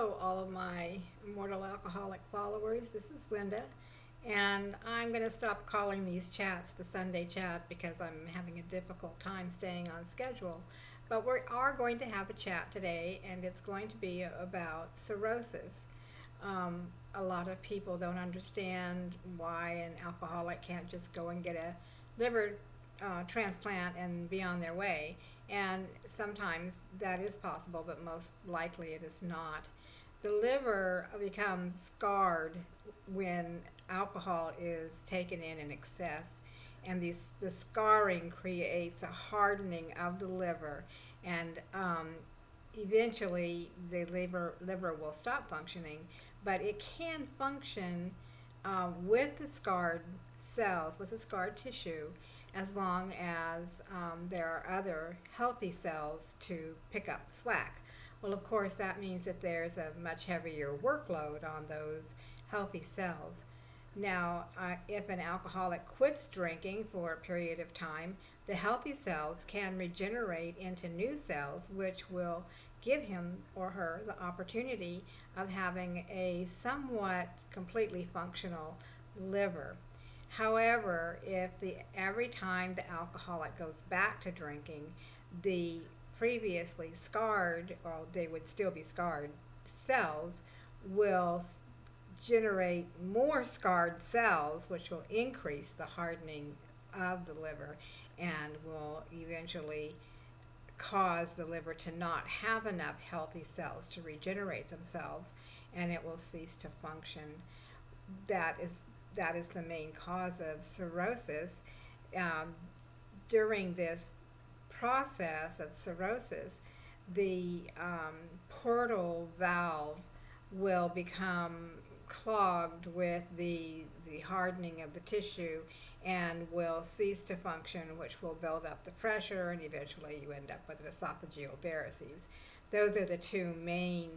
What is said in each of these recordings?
Hello, all of my Mortal Alcoholic followers. This is Linda, and I'm going to stop calling these chats the Sunday chat because I'm having a difficult time staying on schedule. But we are going to have a chat today, and it's going to be about cirrhosis. A lot of people don't understand why an alcoholic can't just go and get a liver transplant and be on their way. And sometimes that is possible, but most likely it is not. The liver becomes scarred when alcohol is taken in excess, and the scarring creates a hardening of the liver, and eventually the liver will stop functioning, but it can function with the scarred cells, with the scarred tissue, as long as there are other healthy cells to pick up slack. Well, of course, that means that there's a much heavier workload on those healthy cells. Now, if an alcoholic quits drinking for a period of time, the healthy cells can regenerate into new cells, which will give him or her the opportunity of having a somewhat completely functional liver. However, if every time the alcoholic goes back to drinking, the previously scarred, or they would still be scarred, cells will generate more scarred cells, which will increase the hardening of the liver and will eventually cause the liver to not have enough healthy cells to regenerate themselves, and it will cease to function. That is the main cause of cirrhosis. During this process of cirrhosis, the portal valve will become clogged with the hardening of the tissue and will cease to function, which will build up the pressure, and eventually you end up with an esophageal varices. Those are the two main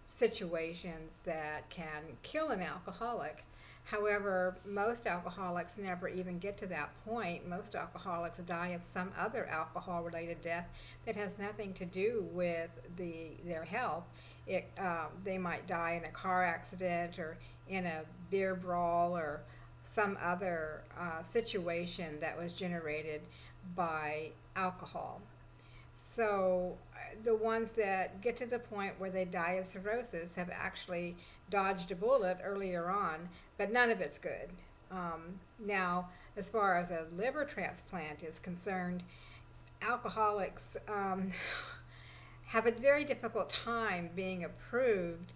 situations that can kill an alcoholic. However, most alcoholics never even get to that point. Most alcoholics die of some other alcohol-related death that has nothing to do with their health. They might die in a car accident or in a beer brawl or some other situation that was generated by alcohol. So the ones that get to the point where they die of cirrhosis have actually dodged a bullet earlier on, but none of it's good. Now, as far as a liver transplant is concerned, alcoholics have a very difficult time being approved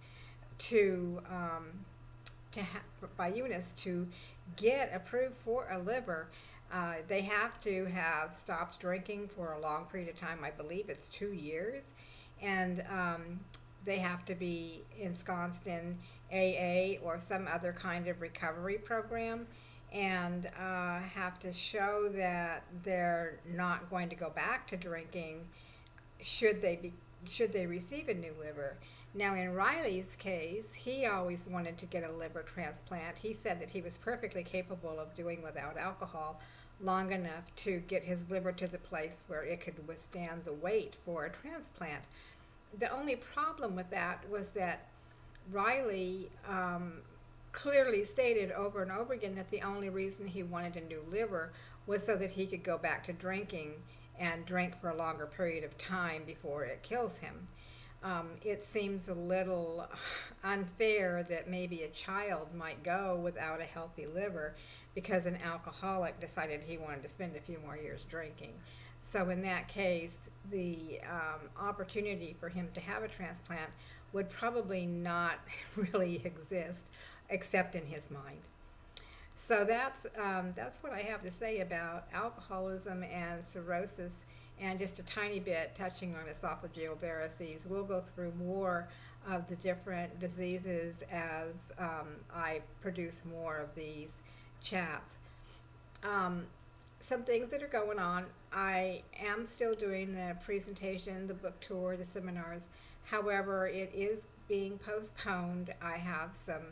by UNIS to get approved for a liver. They have to have stopped drinking for a long period of time. I believe it's 2 years, and they have to be ensconced in AA or some other kind of recovery program, and have to show that they're not going to go back to drinking should they receive a new liver. Now, in Riley's case, he always wanted to get a liver transplant. He said that he was perfectly capable of doing without alcohol long enough to get his liver to the place where it could withstand the weight for a transplant. The only problem with that was that Riley clearly stated over and over again that the only reason he wanted a new liver was so that he could go back to drinking and drink for a longer period of time before it kills him. It seems a little unfair that maybe a child might go without a healthy liver because an alcoholic decided he wanted to spend a few more years drinking. So in that case, the opportunity for him to have a transplant would probably not really exist except in his mind. So that's what I have to say about alcoholism and cirrhosis, and just a tiny bit touching on esophageal varices. We'll go through more of the different diseases as I produce more of these chats. Some things that are going on. I am still doing the presentation, the book tour, the seminars. However, it is being postponed. I have some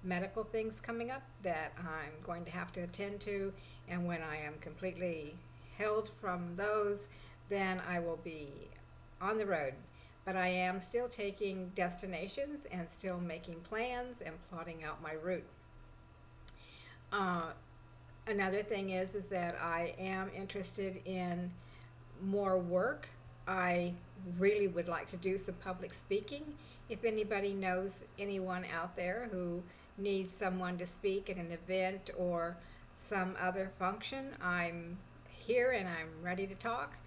medical things coming up that I'm going to have to attend to, and when I am completely held from those, then I will be on the road. but I am still taking destinations and still making plans and plotting out my route. Uh, Another thing is that I am interested in more work. I really would like to do some public speaking. If anybody knows anyone out there who needs someone to speak at an event or some other function, I'm here and I'm ready to talk.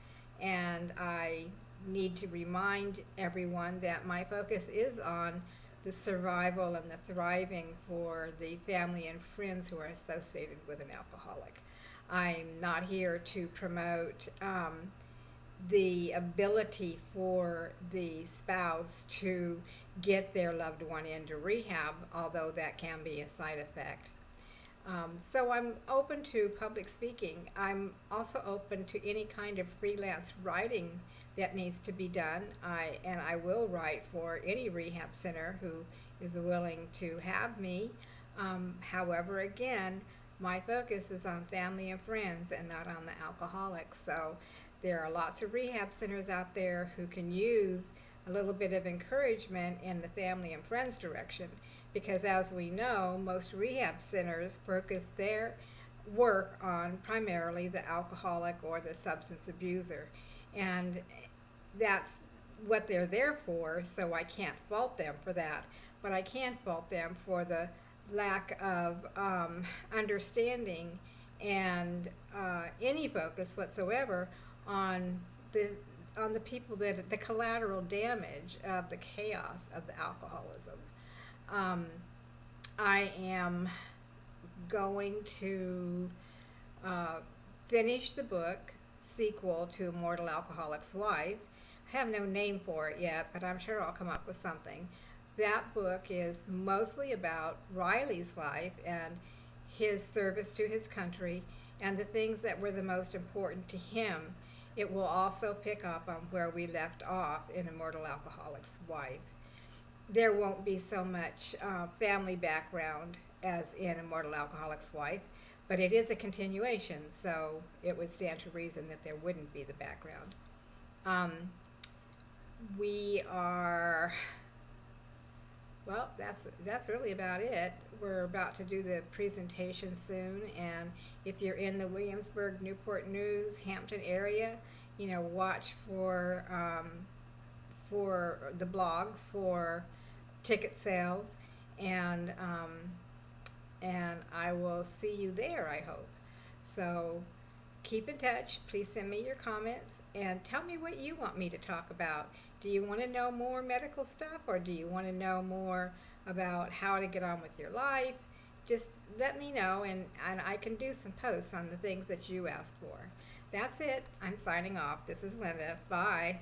And I need to remind everyone that my focus is on the survival and the thriving for the family and friends who are associated with an alcoholic. I'm not here to promote the ability for the spouse to get their loved one into rehab, although that can be a side effect. So I'm open to public speaking. I'm also open to any kind of freelance writing that needs to be done. I will write for any rehab center who is willing to have me. However, again, my focus is on family and friends and not on the alcoholics. So there are lots of rehab centers out there who can use a little bit of encouragement in the family and friends direction, because as we know, most rehab centers focus their work on primarily the alcoholic or the substance abuser. And that's what they're there for, so I can't fault them for that. But I can fault them for the lack of understanding and any focus whatsoever on the people that the collateral damage of the chaos of the alcoholism. I am going to finish the book sequel to Immortal Alcoholic's Wife. I have no name for it yet, but I'm sure I'll come up with something. That book is mostly about Riley's life and his service to his country and the things that were the most important to him. It will also pick up on where we left off in Immortal Alcoholic's Wife. There won't be so much family background as in Immortal Alcoholic's Wife, but it is a continuation, so it would stand to reason that there wouldn't be the background. Well, that's really about it. We're about to do the presentation soon, and if you're in the Williamsburg, Newport News, Hampton area, watch for the blog for ticket sales, and I will see you there, I hope. So keep in touch. Please send me your comments and tell me what you want me to talk about. Do you want to know more medical stuff, or do you want to know more about how to get on with your life? Just let me know, and I can do some posts on the things that you asked for. That's it. I'm signing off. This is Linda. Bye.